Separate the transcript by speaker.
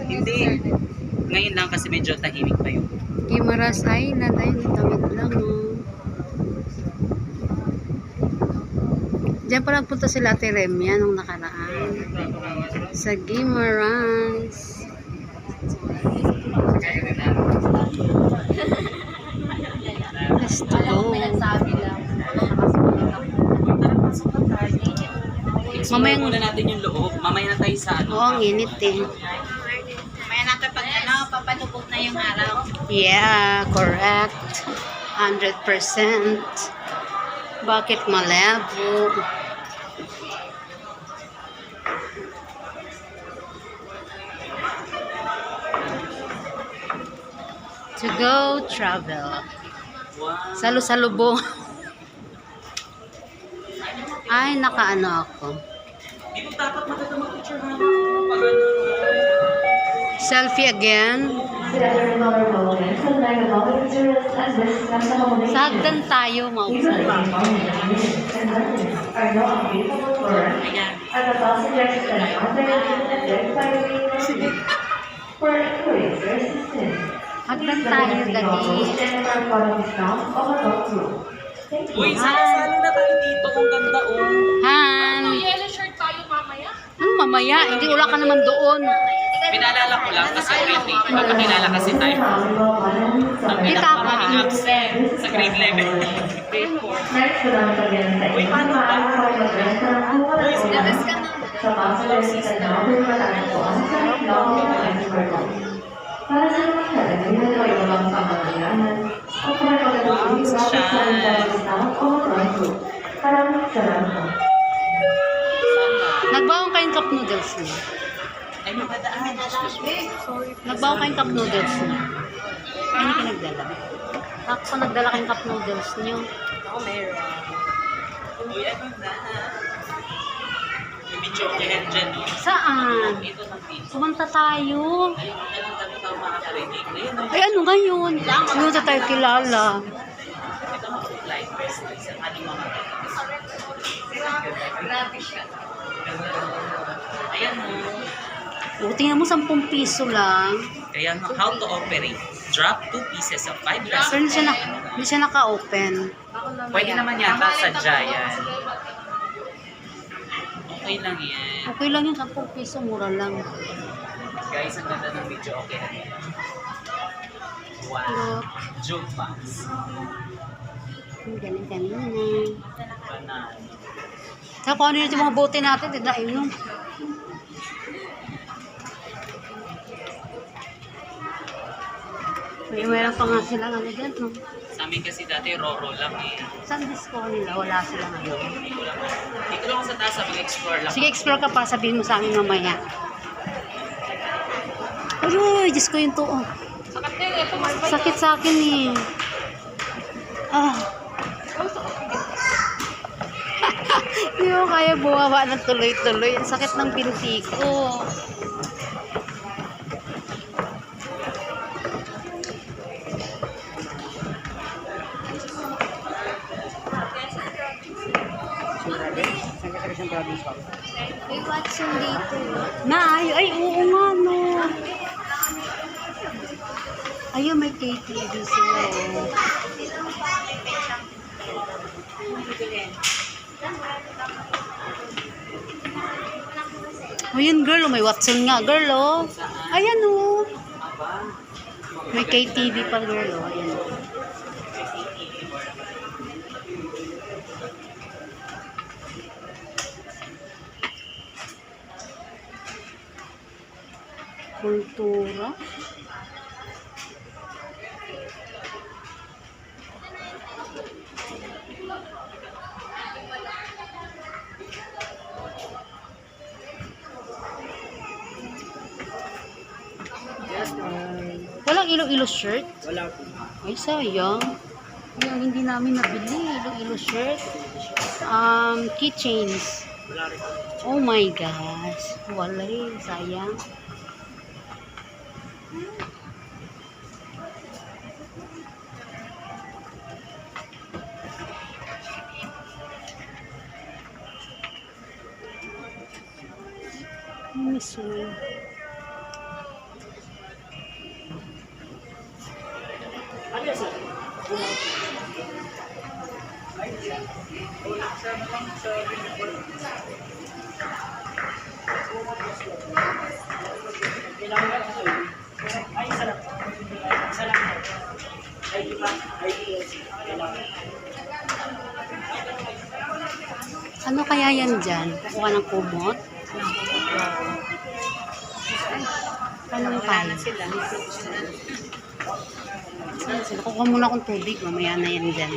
Speaker 1: Hindi. Ngayon lang kasi medyo tahimik pa yun.
Speaker 2: Guimaras Island. Ayun, tawid lang. Oh. Diyan pa nagpunta sila Ate Remya nung nakaraan. Sa Guimaras. Let's go.
Speaker 1: Mamaya muna natin yung loob. Mamaya na tayo sa ano.
Speaker 2: Oo, ang init eh.
Speaker 3: Mamaya natin pag papalubog na yung araw.
Speaker 2: Yeah, correct. 100%. Bakit malabo? To go travel.
Speaker 1: Wow.
Speaker 2: Salu-salubong. Ay, nakaano ako.
Speaker 1: Di ko dapat maganda mag-picture na. Pag ano.
Speaker 2: Selfie again. Sa hagdan tayo, mausap.
Speaker 1: Ayan.
Speaker 2: Hagdan tayo, dali.
Speaker 1: Uy, salo-salo na tayo dito. Ang ganda oh.
Speaker 2: Han.
Speaker 3: Yellow shirt tayo mamaya.
Speaker 2: Mamaya, hindi wala ka naman doon.
Speaker 1: Pinalala ko lang kasi already. Magkakilala kasi tayo. Ang
Speaker 2: Di ka pa.
Speaker 1: absent sa grade 11. Grade 4. Uy, paano ba? Uy,
Speaker 3: Labas ka na.
Speaker 4: Para sa mga talaga, yun ang ibang pangangailangan o para pagkakasing sa staff o mag-run Maraming salamat.
Speaker 2: Nagbawang kayong cup noodles niya.
Speaker 1: Ay, mamadaan.
Speaker 2: Nagbawang kayong cup noodles niya. Ay, hindi ka nagdala. Ako nagdala kayong cup noodles niyo.
Speaker 1: Ako meron. Uy, ano na? May video kayo dyan.
Speaker 2: Saan?
Speaker 1: Ito ng video.
Speaker 2: Pumunta tayo.
Speaker 1: Ayun, anong dami tao makakarinig. Ayun, oh.
Speaker 2: Ay, ano ngayon? Pumunta tayo kilala.
Speaker 1: Ito mag-flight first. Isang ating mga
Speaker 3: Grabe siya.
Speaker 1: ayan mo.
Speaker 2: O, tingnan mo, 10 piso lang.
Speaker 1: Kaya how to operate. Drop 2 pieces of 5
Speaker 2: Pero
Speaker 1: pesos.
Speaker 2: hindi siya naka-open.
Speaker 1: Pwede naman yata sa Giant. Okay lang yan.
Speaker 2: Okay lang yun, 10 piso, mura lang.
Speaker 1: Guys, ang ganda ng video. Okay na yan. Wow.
Speaker 2: Look.
Speaker 1: Jukebox.
Speaker 2: Ang galing-galing na.
Speaker 1: Banana.
Speaker 2: Saka kung ano yun yung mga bote natin, tindain nyo. Meron pa nga silang ano dyan, no?
Speaker 1: Sa amin kasi dati Roro lang eh.
Speaker 2: Saan disco nila? Wala sila ngayon.
Speaker 1: Dito lang sa taas, mag-explore lang.
Speaker 2: Sige, explore ka pa. Sabihin mo sa amin mamaya. Uy, Diyos ko yung to. Oh.
Speaker 3: Sakat din, ito mas
Speaker 2: Sakit sa akin eh. Ah. Hindi mo kaya bumawa ng tuloy-tuloy. Ang sakit ng binti ko.
Speaker 3: May Watson dito.
Speaker 2: Ay, oo nga, no. Ayun, may KTV sila, oh. Ayun, girl, oh, may Watson nga, girl, oh. Ayan, oh. May KTV pa, girl, oh. Ayan, oh. Kultura. Walang ilo-ilo shirt?
Speaker 1: Wala po.
Speaker 2: Ay, sayang. Yung hindi namin nabili, ilo-ilo shirt. Keychains.
Speaker 1: Wala rin.
Speaker 2: Oh my gosh. Wala eh, sayang. Miss you. Ano kaya yan dyan? Kukuha ng kumot? Ano kaya?
Speaker 3: Sila.
Speaker 2: Kukuha muna akong tubig. Mamaya na yan dyan.